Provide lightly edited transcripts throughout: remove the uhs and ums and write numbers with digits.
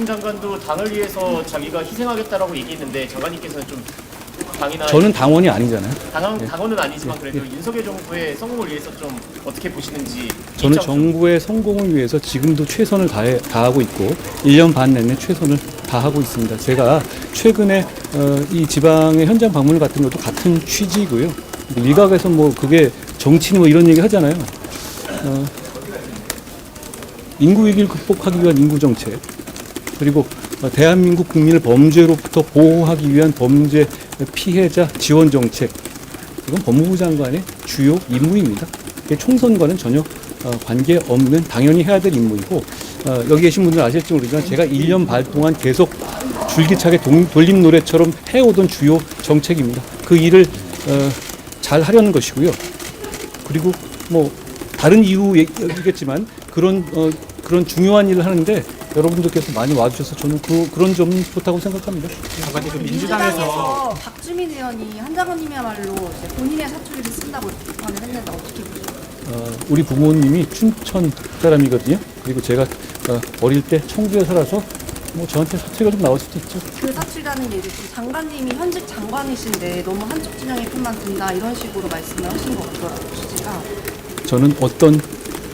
이동 장관도 당을 위해서 자기가 희생하겠다라고 얘기했는데 장관님께서는 좀 당이나 저는 당원이 아니잖아요. 당원은 아니지만 그래도 윤석열 정부의 성공을 위해서 좀 어떻게 보시는지. 저는 정부의 성공을 위해서 지금도 최선을 다하고 있고 1년 반 내내 최선을 다하고 있습니다. 제가 최근에 이 지방의 현장 방문 같은 것도 같은 취지고요. 일각에서 뭐 그게 정치니 뭐 이런 얘기 하잖아요. 인구 위기를 극복하기 위한 인구 정책, 그리고 대한민국 국민을 범죄로부터 보호하기 위한 범죄 피해자 지원 정책, 이건 법무부 장관의 주요 임무입니다. 총선과는 전혀 관계없는 당연히 해야 될 임무이고, 여기 계신 분들은 아실지 모르지만 제가 1년 반 동안 계속 줄기차게 돌림 노래처럼 해오던 주요 정책입니다. 그 일을 잘 하려는 것이고요. 그리고 뭐 다른 이유겠지만 그런 중요한 일을 하는데 여러분들께서 많이 와주셔서 저는 그런 점 좋다고 생각합니다. 민주당에서 박주민 의원이 한 장관님이야말로 본인의 사투리를 쓴다고 비판을 했는데 어떻게 보세요? 우리 부모님이 춘천 사람이거든요. 그리고 제가 어릴 때 청주에 살아서 뭐 저한테 사투리가 좀 나올 수도 있죠. 그 사투리라는 얘기 좀 장관님이 현직 장관이신데 너무 한쪽 진영에 편만 든다 이런 식으로 말씀을 하신 것 같더라고요. 취지가. 저는 어떤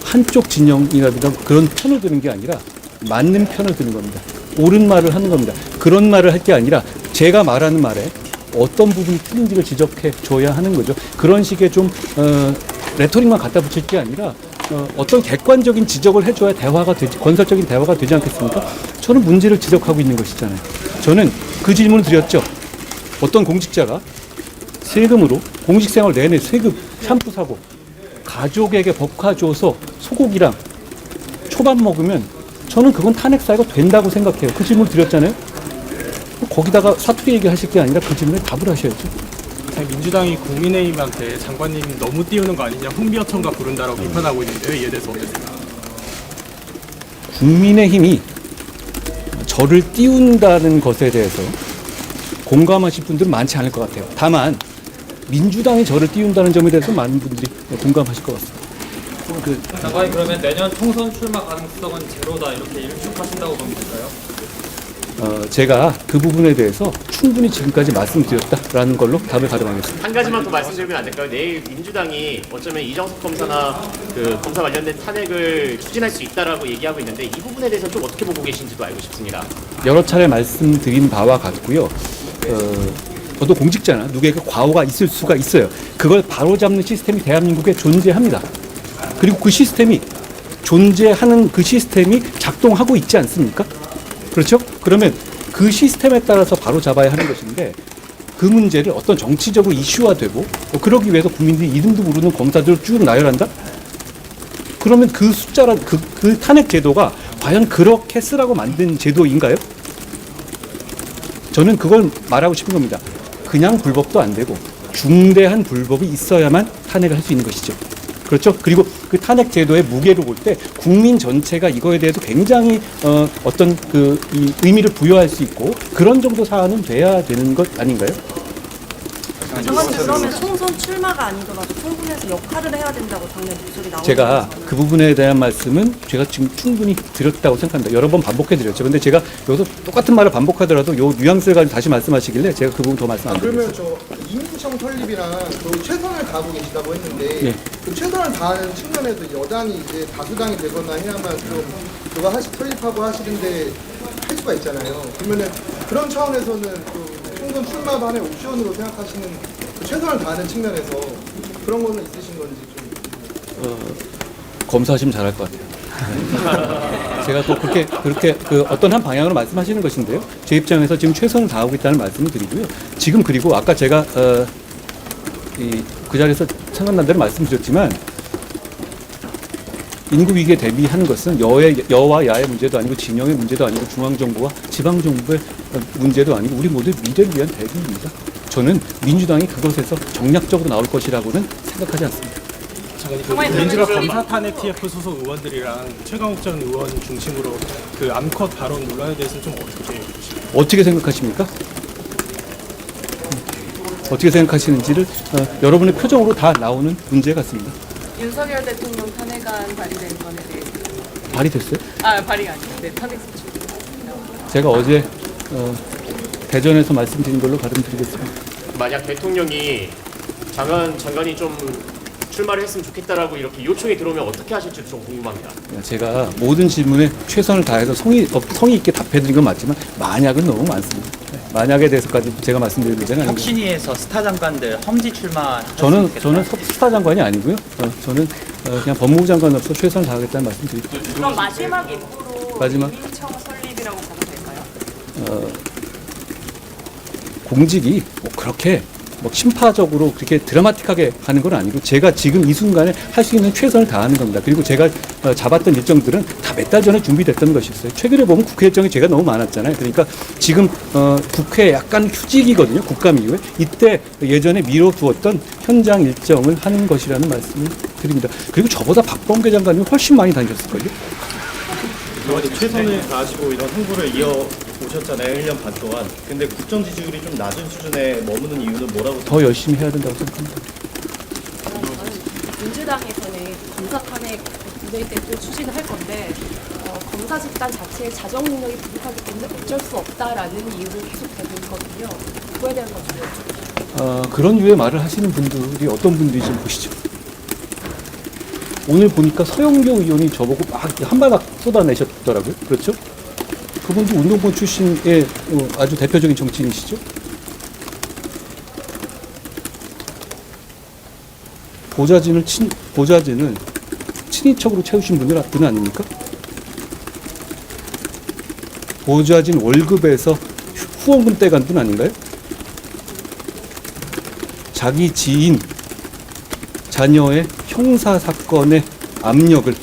한쪽 진영이라든가 그런 편을 드는 게 아니라 맞는 편을 드는 겁니다. 옳은 말을 하는 겁니다. 그런 말을 할 게 아니라 제가 말하는 말에 어떤 부분이 틀린지를 지적해 줘야 하는 거죠. 그런 식의 좀 레토릭만 갖다 붙일 게 아니라 어떤 객관적인 지적을 해줘야 건설적인 대화가 되지 않겠습니까? 저는 문제를 지적하고 있는 것이잖아요. 저는 그 질문을 드렸죠. 어떤 공직자가 세금으로 공직생활 내내 세금, 샴푸 사고 가족에게 법화줘서 소고기랑 초밥 먹으면 저는 그건 탄핵 사유가 된다고 생각해요. 그 질문을 드렸잖아요. 거기다가 사투리 얘기하실 게 아니라 그 질문에 답을 하셔야죠. 민주당이 국민의힘한테 장관님 너무 띄우는 거 아니냐, 훈비어천가 부른다라고 비판하고 있는데요. 이에 대해서 어떻게 생각하세요? 국민의힘이 저를 띄운다는 것에 대해서 공감하실 분들은 많지 않을 것 같아요. 다만 민주당이 저를 띄운다는 점에 대해서 많은 분들이 공감하실 것 같습니다. 장관님, 그러면 내년 총선 출마 가능성은 제로다 이렇게 일축하신다고 보면 될까요? 제가 그 부분에 대해서 충분히 지금까지 말씀드렸다라는 걸로 답을 가름하겠습니다. 한 가지만 더 말씀드리면 안 될까요? 내일 민주당이 어쩌면 이정석 검사나 그 검사 관련된 탄핵을 추진할 수 있다라고 얘기하고 있는데 이 부분에 대해서 좀 어떻게 보고 계신지도 알고 싶습니다. 여러 차례 말씀드린 바와 같고요. 저도 공직자나 누구에게 과오가 있을 수가 있어요. 그걸 바로잡는 시스템이 대한민국에 존재합니다. 그리고 그 시스템이 존재하는 그 시스템이 작동하고 있지 않습니까? 그렇죠? 그러면 그 시스템에 따라서 바로 잡아야 하는 것인데 그 문제를 어떤 정치적으로 이슈화되고 그러기 위해서 국민들이 이름도 모르는 검사들을 쭉 나열한다? 그러면 그 숫자란 그 탄핵 제도가 과연 그렇게 쓰라고 만든 제도인가요? 저는 그걸 말하고 싶은 겁니다. 그냥 불법도 안 되고 중대한 불법이 있어야만 탄핵을 할 수 있는 것이죠. 그렇죠? 그리고 그 탄핵 제도의 무게로 볼 때 국민 전체가 이거에 대해서 굉장히 어떤 이 의미를 부여할 수 있고 그런 정도 사안은 돼야 되는 것 아닌가요? 장관님 그러면 총선 출마가 아니더라도 총선에서 역할을 해야 된다고 당내 목소리 나오는 제가 그 부분에 대한 말씀은 제가 지금 충분히 드렸다고 생각합니다. 여러 번 반복해 드렸죠. 근데 제가 여기서 똑같은 말을 반복하더라도 요 뉘앙스를 가지고 다시 말씀하시길래 제가 그 부분 더 말씀 안 드리겠습니다. 그러면 저 이민청 설립이랑 그 최선을 다하고 계시다고 했는데 예. 그 최선을 다하는 측면에서 여당이 이제 다수당이 되거나 해야만 좀 그거 설립하고 하시는데 할 수가 있잖아요. 그러면은 그런 차원에서는 그 총선 출마도 하나의 옵션으로 생각하시는 그 최선을 다하는 측면에서 그런 거는 있으신 건지 좀. 검사하시면 잘할 것 같아요. 제가 또 그렇게 그 어떤 한 방향으로 말씀하시는 것인데요. 제 입장에서 지금 최선을 다하고 있다는 말씀을 드리고요. 지금 그리고 아까 제가 그 자리에서 생각난 대로 말씀드렸지만 인구 위기에 대비하는 것은 여와 야의 문제도 아니고 진영의 문제도 아니고 중앙정부와 지방정부의 문제도 아니고 우리 모두의 미래를 위한 대비입니다. 저는 민주당이 그것에서 정략적으로 나올 것이라고는 생각하지 않습니다. 민주당 검사 탄핵 TF 소속 의원들이랑 최강욱 전 의원 중심으로 그 암컷 발언 논란에 대해서는 좀 어떻게 보시나요? 어떻게 생각하십니까? 어떻게 생각하시는지를 여러분의 표정으로 다 나오는 문제 같습니다. 윤석열 대통령 탄핵안 발의된 건에 대해서 발의됐어요? 발의가 아니고 탄핵 소추 제가 어제 대전에서 말씀드린 걸로 가름드리겠습니다. 만약 대통령이 장관이 좀 출마를 했으면 좋겠다라고 이렇게 요청이 들어오면 어떻게 하실지 좀 궁금합니다. 제가 모든 질문에 최선을 다해서 성의 있게 답해드린 건 맞지만 만약은 너무 많습니다. 만약에 대해서까지 제가 말씀드릴 문제는 아니고 혁신위에서 스타 장관들 험지 출마 저는 스타 장관이 아니고요. 저는 그냥 법무부 장관으로서 최선을 다하겠다는 말씀드립니다. 그럼 마지막 인물로 마지막? 민청 설립이라고 보면 될까요? 공직이 뭐 그렇게 뭐 심파적으로 그렇게 드라마틱하게 가는 건 아니고 제가 지금 이 순간에 할 수 있는 최선을 다하는 겁니다. 그리고 제가 잡았던 일정들은 다 몇 달 전에 준비됐던 것이었어요. 최근에 보면 국회 일정이 제가 너무 많았잖아요. 그러니까 지금 국회 약간 휴직이거든요. 국감 이후에 이때 예전에 미뤄두었던 현장 일정을 하는 것이라는 말씀을 드립니다. 그리고 저보다 박범계 장관님이 훨씬 많이 다니셨을걸요. 최선을 다하시고 이런 홍보를 이어 오셨잖아요. 1년 반 동안. 근데 국정 지지율이 좀 낮은 수준에 머무는 이유는 뭐라고 더 열심히 해야 된다고 생각합니다. 민주당에서는 검사 탄핵 문재인 때또 추진을 할 건데 검사 집단 자체의 자정 능력이 부족하기 때문에 어쩔 수 없다라는 이유를 계속 대고 있거든요. 그거에 대한 건 좀 그런 류의 말을 하시는 분들이 어떤 분들인지 좀 보시죠. 오늘 보니까 서영교 의원이 저보고 막 한바닥 쏟아내셨더라고요. 그렇죠? 그분도 운동권 출신의 아주 대표적인 정치인이시죠. 보좌진을 친인척으로 채우신 분은 아닙니까? 보좌진 월급에서 후원금 떼간 분 아닌가요? 자기 지인, 자녀의 형사 사건의 압력을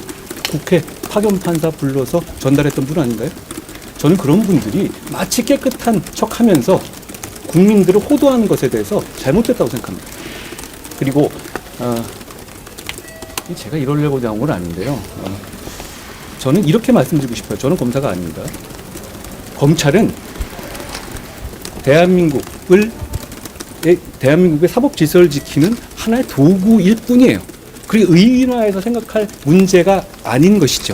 국회 파견 판사 불러서 전달했던 분 아닌가요? 저는 그런 분들이 마치 깨끗한 척하면서 국민들을 호도하는 것에 대해서 잘못됐다고 생각합니다. 그리고 제가 이러려고 나온 건 아닌데요. 저는 이렇게 말씀드리고 싶어요. 저는 검사가 아닙니다. 검찰은 대한민국의 사법 질서를 지키는 하나의 도구일 뿐이에요. 그리고 의인화해서 생각할 문제가 아닌 것이죠.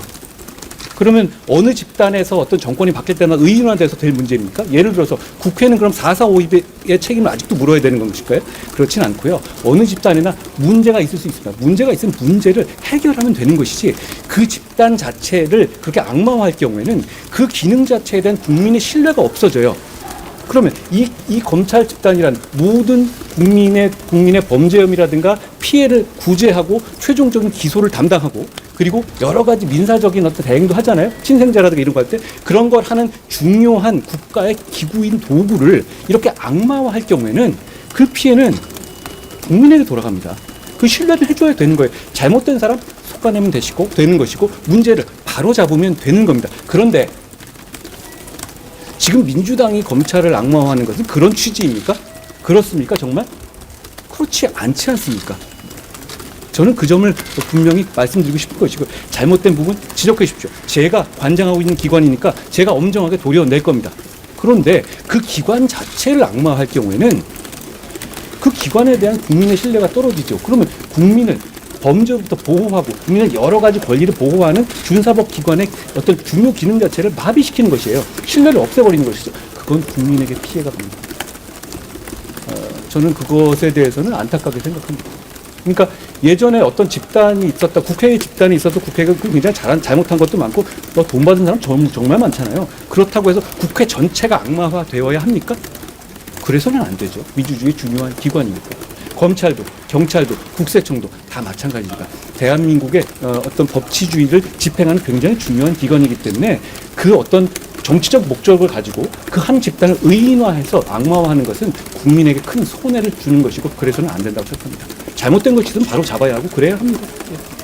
그러면 어느 집단에서 어떤 정권이 바뀔 때나 의인화돼서 될 문제입니까? 예를 들어서 국회는 그럼 4.4.5의 책임을 아직도 물어야 되는 것일까요? 그렇진 않고요. 어느 집단이나 문제가 있을 수 있습니다. 문제가 있으면 문제를 해결하면 되는 것이지 그 집단 자체를 그렇게 악마화할 경우에는 그 기능 자체에 대한 국민의 신뢰가 없어져요. 그러면 이 검찰 집단이란 모든 국민의 범죄 혐의라든가 피해를 구제하고 최종적인 기소를 담당하고 그리고 여러 가지 민사적인 어떤 대행도 하잖아요. 친생제라든가 이런 거 할 때 그런 걸 하는 중요한 국가의 기구인 도구를 이렇게 악마화할 경우에는 그 피해는 국민에게 돌아갑니다. 그 신뢰를 해줘야 되는 거예요. 잘못된 사람 속아내면 되는 것이고 문제를 바로 잡으면 되는 겁니다. 그런데 지금 민주당이 검찰을 악마화하는 것은 그런 취지입니까? 그렇습니까? 정말? 그렇지 않지 않습니까? 저는 그 점을 분명히 말씀드리고 싶은 것이고 잘못된 부분 지적해 주십시오. 제가 관장하고 있는 기관이니까 제가 엄정하게 도려낼 겁니다. 그런데 그 기관 자체를 악마화할 경우에는 그 기관에 대한 국민의 신뢰가 떨어지죠. 그러면 국민을 범죄로부터 보호하고 국민의 여러 가지 권리를 보호하는 준사법 기관의 어떤 중요 기능 자체를 마비시키는 것이에요. 신뢰를 없애버리는 것이죠. 그건 국민에게 피해가 갑니다. 저는 그것에 대해서는 안타깝게 생각합니다. 그러니까 예전에 어떤 집단이 있었다, 국회의 집단이 있어도 국회가 굉장히 잘못한 것도 많고 돈 받은 사람 정말 많잖아요. 그렇다고 해서 국회 전체가 악마화 되어야 합니까? 그래서는 안 되죠. 민주주의의 중요한 기관이니까. 검찰도, 경찰도, 국세청도 다 마찬가지입니다. 대한민국의 어떤 법치주의를 집행하는 굉장히 중요한 기관이기 때문에 그 어떤 정치적 목적을 가지고 그 한 집단을 의인화해서 악마화하는 것은 국민에게 큰 손해를 주는 것이고 그래서는 안 된다고 생각합니다. 잘못된 것이든 바로 잡아야 하고 그래야 합니다. 예.